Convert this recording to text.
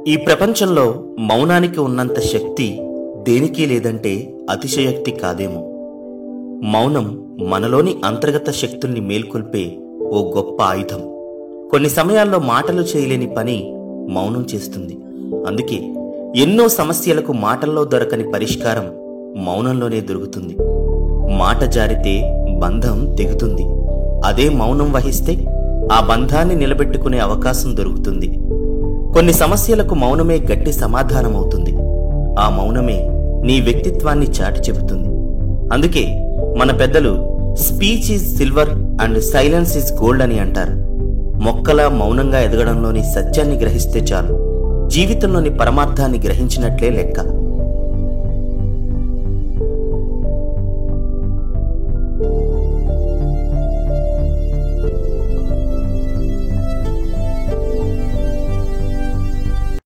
ఈ ప్రపంచంలో మౌనానికి ఉన్నంత శక్తి దేనికి లేదంటే అతిశయోక్తి కాదేమో. మౌనం మనలోని అంతర్గత శక్తుల్ని మేల్కొల్పే ఓ గొప్ప ఆయుధం. కొన్ని సమయాల్లో మాటలు చేయలేని పని మౌనం చేస్తుంది. అందుకే ఎన్నో సమస్యలకు మాటల్లో దొరకని పరిష్కారం మౌనంలోనే దొరుకుతుంది. మాట జారితే బంధం తెగుతుంది. అదే మౌనం వహిస్తే ఆ బంధాన్ని నిలబెట్టుకునే అవకాశం దొరుకుతుంది. కొన్ని సమస్యలకు మౌనమే గట్టి సమాధానమవుతుంది. ఆ మౌనమే నీ వ్యక్తిత్వాన్ని చాటి చెబుతుంది. అందుకే మన పెద్దలు speech is silver and silence is gold అని అంటారు. మొక్కలా మౌనంగా ఎదగడంలోని సత్యాన్ని గ్రహిస్తే చాలు, జీవితంలోని పరమార్థాన్ని గ్రహించినట్లే లెక్క.